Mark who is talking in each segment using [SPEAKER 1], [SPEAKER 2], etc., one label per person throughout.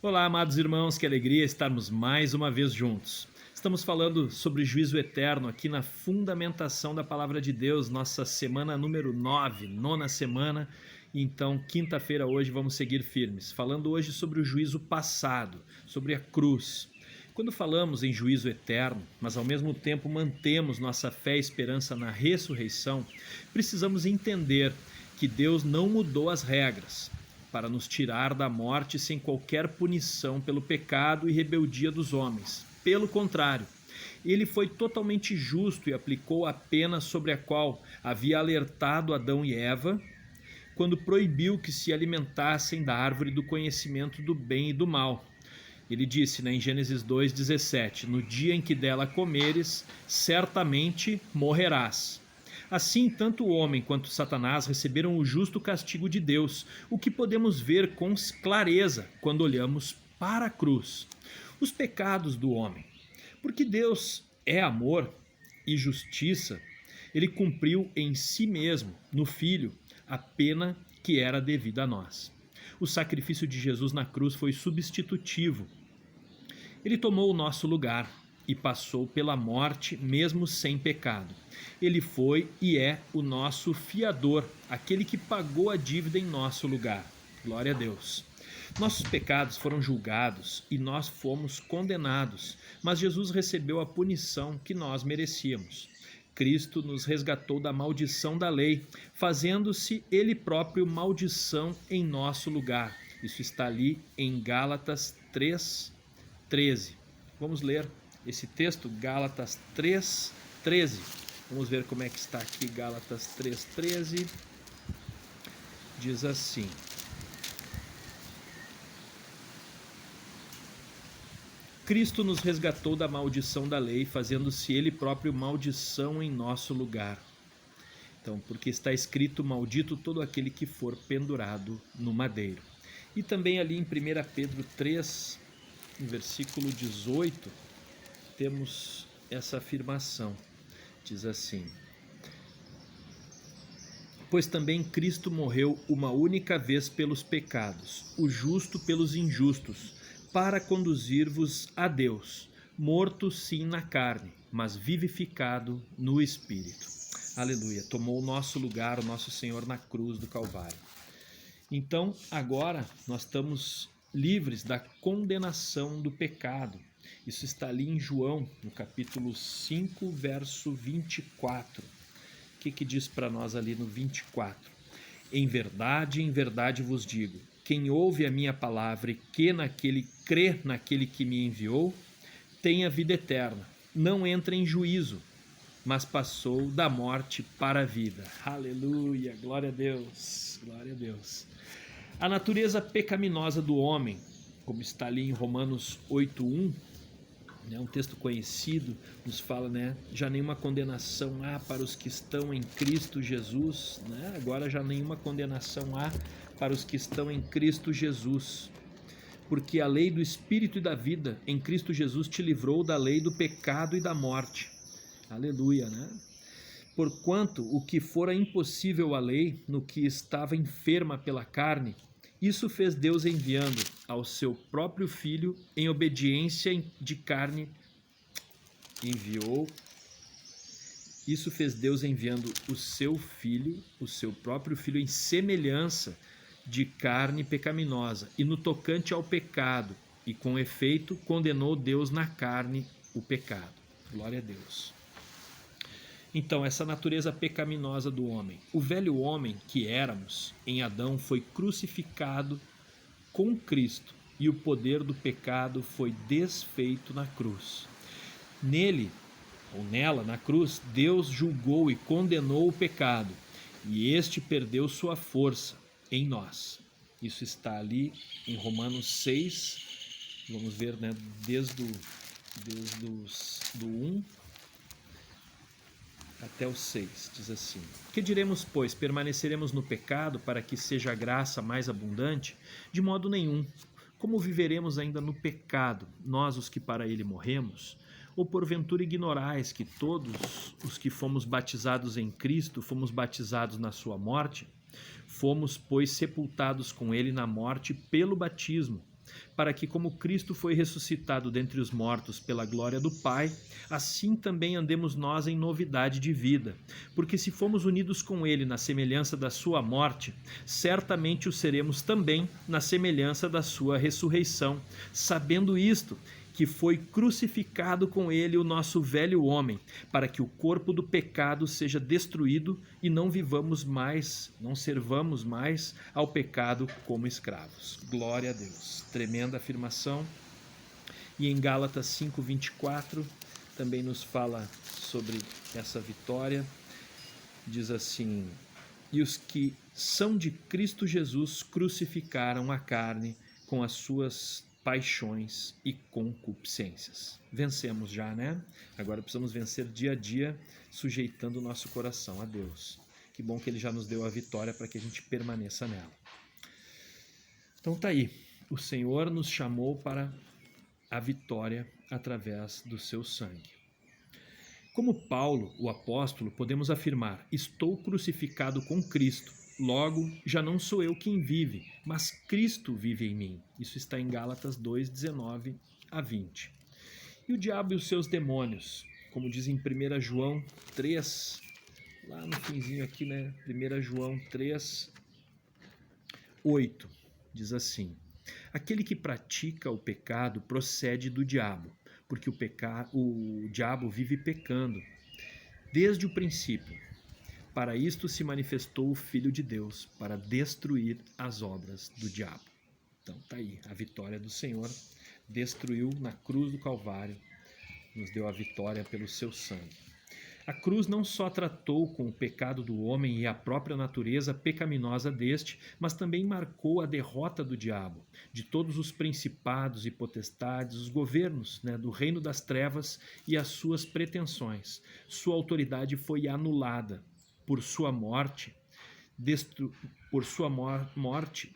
[SPEAKER 1] Olá, amados irmãos, que alegria estarmos mais uma vez juntos. Estamos falando sobre juízo eterno aqui na fundamentação da Palavra de Deus, nossa semana número 9, nona semana. Então, quinta-feira hoje vamos seguir firmes, falando hoje sobre o juízo passado, sobre a cruz. Quando falamos em juízo eterno, mas ao mesmo tempo mantemos nossa fé e esperança na ressurreição, precisamos entender que Deus não mudou as regras para nos tirar da morte sem qualquer punição pelo pecado e rebeldia dos homens. Pelo contrário, ele foi totalmente justo e aplicou a pena sobre a qual havia alertado Adão e Eva quando proibiu que se alimentassem da árvore do conhecimento do bem e do mal. Ele disse, em Gênesis 2,17, no dia em que dela comeres, certamente morrerás. Assim, tanto o homem quanto Satanás receberam o justo castigo de Deus, o que podemos ver com clareza quando olhamos para a cruz. Os pecados do homem. Porque Deus é amor e justiça, ele cumpriu em si mesmo, no Filho, a pena que era devida a nós. O sacrifício de Jesus na cruz foi substitutivo. Ele tomou o nosso lugar e passou pela morte mesmo sem pecado. Ele foi e é o nosso fiador, aquele que pagou a dívida em nosso lugar. Glória a Deus. Nossos pecados foram julgados e nós fomos condenados, mas Jesus recebeu a punição que nós merecíamos. Cristo nos resgatou da maldição da lei, fazendo-se Ele próprio maldição em nosso lugar. Isso está ali em Gálatas 3:13. Vamos ler esse texto, Gálatas 3:13. Vamos ver como é que está aqui, Gálatas 3:13. Diz assim: Cristo nos resgatou da maldição da lei, fazendo-se Ele próprio maldição em nosso lugar. Então, porque está escrito, maldito todo aquele que for pendurado no madeiro. E também ali em 1 Pedro 3, no versículo 18, temos essa afirmação. Diz assim: pois também Cristo morreu uma única vez pelos pecados, o justo pelos injustos, para conduzir-vos a Deus, morto sim na carne, mas vivificado no Espírito. Aleluia, tomou o nosso lugar, o nosso Senhor na cruz do Calvário. Então, agora nós estamos livres da condenação do pecado. Isso está ali em João, no capítulo 5, verso 24. O que diz para nós ali no 24? Em verdade vos digo, quem ouve a minha palavra e crê naquele que me enviou, tem a vida eterna, não entra em juízo, mas passou da morte para a vida. Aleluia, glória a Deus, glória a Deus. A natureza pecaminosa do homem, como está ali em Romanos 8:1, um texto conhecido, nos fala, já nenhuma condenação há para os que estão em Cristo Jesus, agora já nenhuma condenação há para os que estão em Cristo Jesus, porque a lei do Espírito e da vida em Cristo Jesus te livrou da lei do pecado e da morte. Aleluia, Porquanto o que fora impossível à lei, no que estava enferma pela carne, isso fez Deus enviando ao seu próprio Filho em obediência de carne, Isso fez Deus enviando o seu Filho, o seu próprio Filho, em semelhança de carne pecaminosa, e no tocante ao pecado, e com efeito condenou Deus na carne o pecado. Glória a Deus. Então, essa natureza pecaminosa do homem. O velho homem que éramos em Adão foi crucificado com Cristo e o poder do pecado foi desfeito na cruz. Nele, ou nela, na cruz, Deus julgou e condenou o pecado e este perdeu sua força em nós. Isso está ali em Romanos 6, vamos ver, desde o 1 até o 6, diz assim: que diremos, pois? Permaneceremos no pecado para que seja a graça mais abundante? De modo nenhum. Como viveremos ainda no pecado, nós os que para ele morremos? Ou porventura ignorais que todos os que fomos batizados em Cristo fomos batizados na sua morte? Fomos, pois, sepultados com ele na morte pelo batismo, para que, como Cristo foi ressuscitado dentre os mortos pela glória do Pai, assim também andemos nós em novidade de vida. Porque se fomos unidos com ele na semelhança da sua morte, certamente o seremos também na semelhança da sua ressurreição, sabendo isto, que foi crucificado com ele o nosso velho homem, para que o corpo do pecado seja destruído e não vivamos mais, não servamos mais ao pecado como escravos. Glória a Deus. Tremenda afirmação. E em Gálatas 5:24 também nos fala sobre essa vitória. Diz assim: e os que são de Cristo Jesus crucificaram a carne com as suas paixões e concupiscências. Vencemos já, né? Agora precisamos vencer dia a dia, sujeitando o nosso coração a Deus. Que bom que Ele já nos deu a vitória para que a gente permaneça nela. Então tá aí. O Senhor nos chamou para a vitória através do seu sangue. Como Paulo, o apóstolo, podemos afirmar: estou crucificado com Cristo. Logo, já não sou eu quem vive, mas Cristo vive em mim. Isso está em Gálatas 2:19 a 20. E o diabo e os seus demônios, como diz em 1 João 3, lá no finzinho aqui, né? 1 João 3, 8, diz assim: aquele que pratica o pecado procede do diabo, porque o diabo vive pecando desde o princípio. Para isto se manifestou o Filho de Deus, para destruir as obras do diabo. Então tá aí, a vitória do Senhor destruiu na cruz do Calvário, nos deu a vitória pelo seu sangue. A cruz não só tratou com o pecado do homem e a própria natureza pecaminosa deste, mas também marcou a derrota do diabo, de todos os principados e potestades, os governos, do reino das trevas e as suas pretensões. Sua autoridade foi anulada. Por sua morte,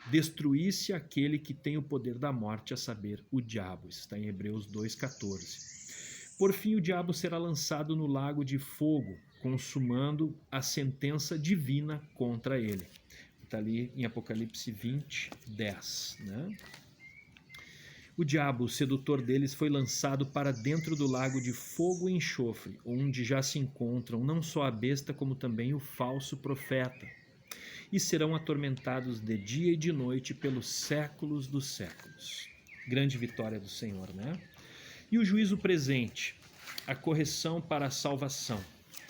[SPEAKER 1] destruísse aquele que tem o poder da morte, a saber, o diabo. Isso está em Hebreus 2,14. Por fim, o diabo será lançado no lago de fogo, consumando a sentença divina contra ele. Está ali em Apocalipse 20:10. O diabo, o sedutor deles, foi lançado para dentro do lago de fogo e enxofre, onde já se encontram não só a besta, como também o falso profeta. E serão atormentados de dia e de noite pelos séculos dos séculos. Grande vitória do Senhor, né? E o juízo presente, a correção para a salvação.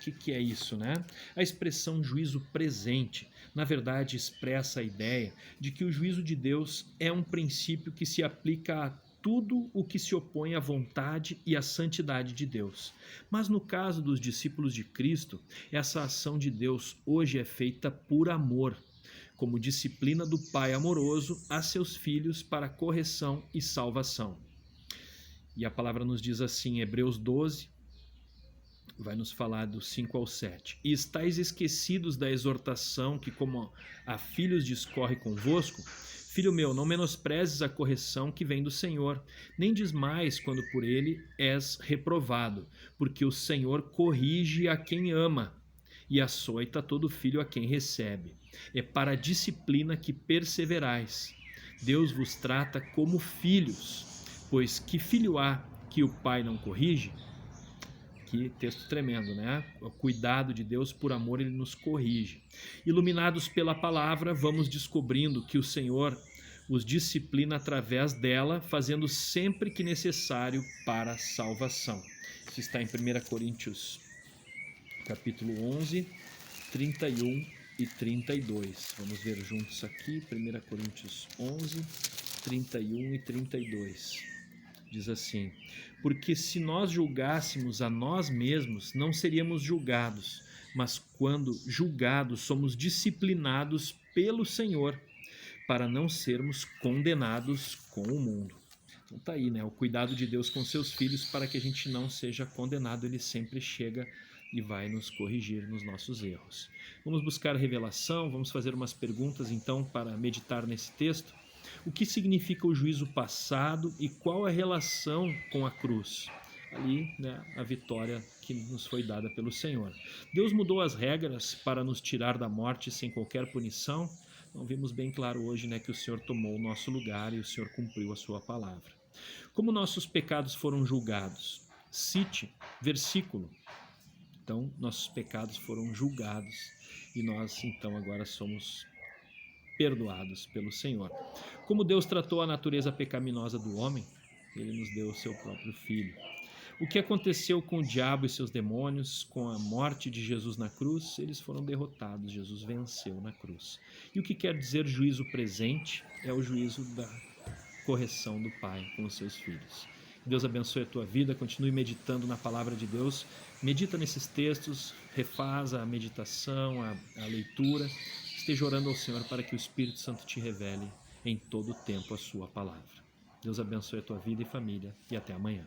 [SPEAKER 1] O que é isso, né? A expressão juízo presente, na verdade, expressa a ideia de que o juízo de Deus é um princípio que se aplica a tudo o que se opõe à vontade e à santidade de Deus. Mas no caso dos discípulos de Cristo, essa ação de Deus hoje é feita por amor, como disciplina do Pai amoroso a seus filhos para correção e salvação. E a palavra nos diz assim, em Hebreus 12, vai nos falar do 5 ao 7. E estáis esquecidos da exortação que, como a filhos, discorre convosco? Filho meu, não menosprezes a correção que vem do Senhor, nem desmais quando por ele és reprovado, porque o Senhor corrige a quem ama e açoita todo filho a quem recebe. É para a disciplina que perseverais. Deus vos trata como filhos, pois que filho há que o pai não corrige? Que texto tremendo, né? O cuidado de Deus, por amor, ele nos corrige. Iluminados pela palavra, vamos descobrindo que o Senhor os disciplina através dela, fazendo sempre que necessário para a salvação. Isso está em 1 Coríntios, capítulo 11, 31 e 32. Vamos ver juntos aqui, 1 Coríntios 11, 31 e 32. Diz assim: porque se nós julgássemos a nós mesmos, não seríamos julgados, mas quando julgados, somos disciplinados pelo Senhor, para não sermos condenados com o mundo. Então tá aí, né? O cuidado de Deus com seus filhos para que a gente não seja condenado. Ele sempre chega e vai nos corrigir nos nossos erros. Vamos buscar revelação, vamos fazer umas perguntas então para meditar nesse texto. O que significa o juízo passado e qual a relação com a cruz? Ali, né, a vitória que nos foi dada pelo Senhor. Deus mudou as regras para nos tirar da morte sem qualquer punição? Então vimos bem claro hoje, né, que o Senhor tomou o nosso lugar e o Senhor cumpriu a sua palavra. Como nossos pecados foram julgados? Cite versículo. Então, nossos pecados foram julgados e nós, então, agora somos perdoados pelo Senhor. Como Deus tratou a natureza pecaminosa do homem, ele nos deu o seu próprio Filho. O que aconteceu com o diabo e seus demônios, com a morte de Jesus na cruz? Eles foram derrotados, Jesus venceu na cruz. E o que quer dizer juízo presente? É o juízo da correção do Pai com os seus filhos. Deus abençoe a tua vida, continue meditando na palavra de Deus, medita nesses textos, refaz a meditação, a leitura, esteja orando ao Senhor para que o Espírito Santo te revele em todo o tempo a sua palavra. Deus abençoe a tua vida e família e até amanhã.